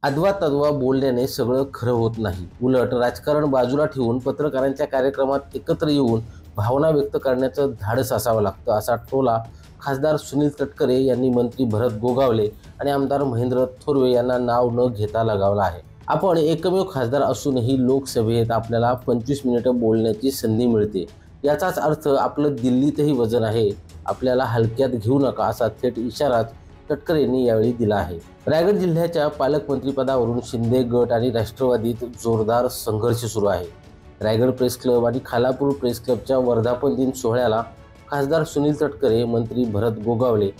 अदवा तद्वा बोलल्याने सगळं खरं होत नाही. उलट राजकारण बाजूला ठेवून पत्रकारांच्या कार्यक्रमात एकत्र येऊन भावना व्यक्त करण्याचं धाडस असावं लागतं, असा टोला खासदार सुनील तटकरे यांनी मंत्री भरत गोगावले आणि आमदार महेंद्र थोरवे यांना नाव न घेता लगावला आहे. आपण एकमेव खासदार असूनही लोकसभेत आपल्याला 25 मिनिटं बोलण्याची संधी मिळते. याचाच अर्थ आपलं दिल्लीतही वजन आहे, आपल्याला हलक्यात घेऊ नका, असा थेट इशाराच तटकरे यांनी यावेळी दिला आहे. रायगड जिल्ह्याच्या पालकमंत्रीपदावरून शिंदे गट आणि राष्ट्रवादीत जोरदार संघर्ष सुरू आहे. रायगड प्रेस क्लब आणि खालापूर प्रेस क्लबच्या वर्धापन दिन सोहळ्याला खासदार सुनील तटकरे, मंत्री भरत गोगावले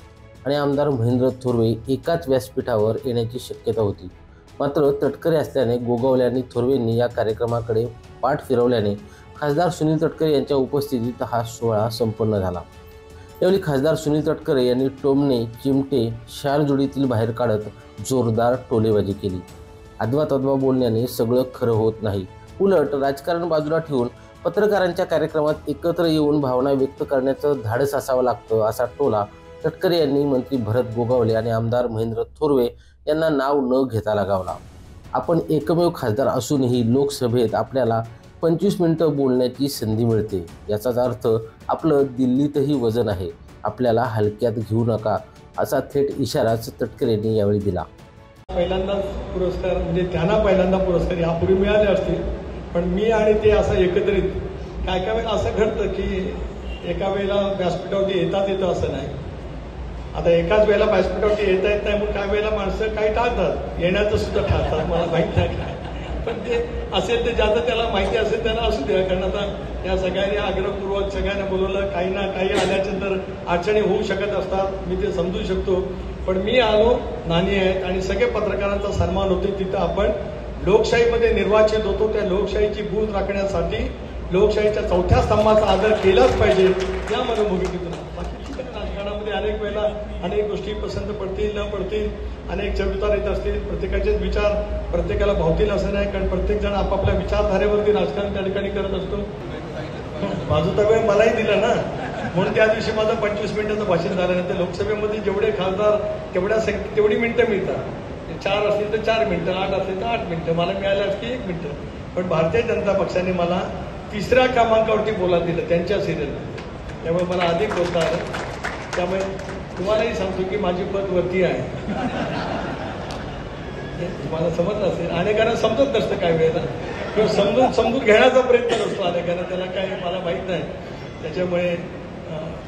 आणि आमदार महेंद्र थोरवे एकाच व्यासपीठावर येण्याची शक्यता होती. मात्र तटकरे असल्याने गोगावले आणि थोरवेंनी या कार्यक्रमाकडे पाठ फिरवल्याने खासदार सुनील तटकरे यांच्या उपस्थितीत हा सोहळा संपन्न झाला. यावेळी खासदार सुनील तटकरे यांनी टोमणे, चिमटे, शालजोडीतील बाहेर काढत जोरदार टोलेबाजी केली. अदवा तद्वा बोलण्याने सगळं खरं होत नाही. उलट राजकारण बाजूला ठेवून पत्रकारांच्या कार्यक्रमात एकत्र येऊन भावना व्यक्त करण्याचं धाडस असावं लागतं, असा टोला तटकरे यांनी मंत्री भरत गोगावले आणि आमदार महेंद्र थोरवे यांना नाव न घेता लगावला. आपण एकमेव खासदार असूनही लोकसभेत आपल्याला 25 मिनिटं बोलण्याची संधी मिळते. याचाच अर्थ आपलं दिल्लीतही वजन आहे, आपल्याला हलक्यात घेऊ नका, असा थेट इशाराच तटकरे यांनी यावेळी दिला. पहिल्यांदाच पुरस्कार म्हणजे त्यांना पहिल्यांदा पुरस्कार यापूर्वी मिळाले असतील, पण मी आणि ते असं एकत्रित काय काय वेळेला असं घडतं की एका वेळेला व्यासपीठावरती येतं असं नाही. आता एकाच वेळेला व्यासपीठावरती येता येत नाही, मग काही वेळेला माणसं काही टाळतात, येण्याचं सुद्धा टाळतात, मला माहीत नाही काय. पण ते असेल ते ज्याचं त्याला माहिती असेल त्यांना असू द्या, कारण आता या सगळ्यांनी आग्रहपूर्वक सगळ्यांना बोलवलं, काही ना काही आल्यानंतर अडचणी होऊ शकत असतात, मी ते समजू शकतो. पण मी आलो, नाणी आहेत आणि सगळे पत्रकारांचा सन्मान होतो. तिथं आपण लोकशाहीमध्ये निर्वाचित होतो, त्या लोकशाहीची बूज राखण्यासाठी लोकशाहीच्या चौथ्या स्तंभाचा आदर केलाच पाहिजे या मनोभूमिकेतून. बाकी राजकारणामध्ये अनेक वेळेला अनेक गोष्टी पसंत पडतील न पडतील, अनेक चढउतार येत असतील, प्रत्येकाचेच विचार प्रत्येकाला भावतील असं नाही, कारण प्रत्येक जण आपापल्या विचारधारेवरती राजकारण त्या ठिकाणी करत असतो. बाजूचा वेळ मलाही दिला ना, म्हणून त्या दिवशी माझं 25 मिनिटाचं भाषण झालं. नाही तर लोकसभेमध्ये जेवढे खासदार तेवढी मिनिटं मिळतात. 4 असतील तर 4 मिनिटं, 8 असतील तर 8 मिनिटं, मला मिळालं की 1 मिनिटं. पण भारतीय जनता पक्षाने मला 3ऱ्या क्रमांकावरती बोला दिलं त्यांच्या सिरियलला, त्यामुळे मला अधिक बोलता आलं. त्यामुळे तुम्हालाही सांगतो की माझी पद वरती आहे. तुम्हाला समजलं असेल, अनेकांना समजत नसतं काही वेळेला, किंवा समजून घेण्याचा प्रयत्न नसतो अनेकांना, त्याला काही मला माहीत नाही. त्याच्यामुळे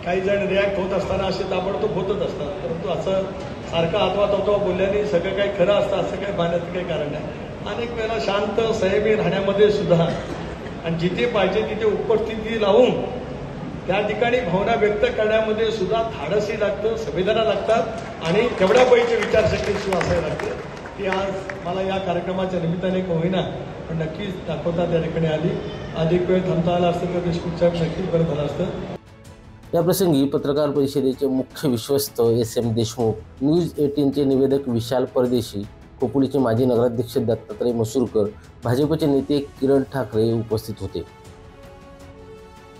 काही जण रिॲक्ट होत असताना असे ताबडतोब होतच असतात. परंतु असं सारखं आतवा तत्वा बोलल्याने सगळं काही खरं असतं असं काही मानण्याचं काही कारण नाही. अनेक वेळेला शांत संयमी राहण्यामध्ये सुद्धा आणि जिथे पाहिजे तिथे उपस्थिती लावून त्या ठिकाणी भावना व्यक्त करण्यामध्ये सुद्धा धाडसही लागतं, संवेदना लागतात आणि तेवढ्या पैकी विचारशक्ती सुद्धा असायला लागते. ती आज मला या कार्यक्रमाच्या निमित्ताने का होईना पण नक्कीच दाखवता त्या ठिकाणी आली. अधिक वेळ थांबता आला असतं तर देशमुख साहेब नक्कीच बरं झालं असतं. या प्रसंगी पत्रकार परिषदेचे मुख्य विश्वस्त SM देशमुख, न्यूज 18चे निवेदक विशाल परदेशी, खोपोलीचे माजी नगराध्यक्ष दत्तात्रय मसूरकर, भाजपचे नेते किरण ठाकरे उपस्थित होते.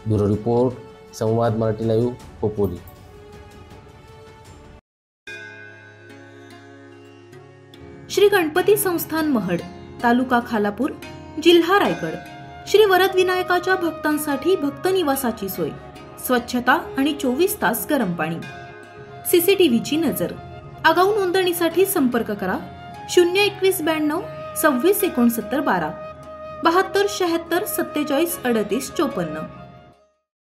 ब्युरो रिपोर्ट, संवाद मराठी लाईव्ह, खोपोली. श्री गणपती संस्थान महड, तालुका खालापूर, जिल्हा रायगड. श्री वरद विनायकाच्या भक्तांसाठी भक्त निवासाची सोय, स्वच्छता आणि 24 तास गरम पाणी, CCTVची नजर. आगाऊ नोंदणीसाठी संपर्क करा 021 92 26 69 12 72 76 47 38 54.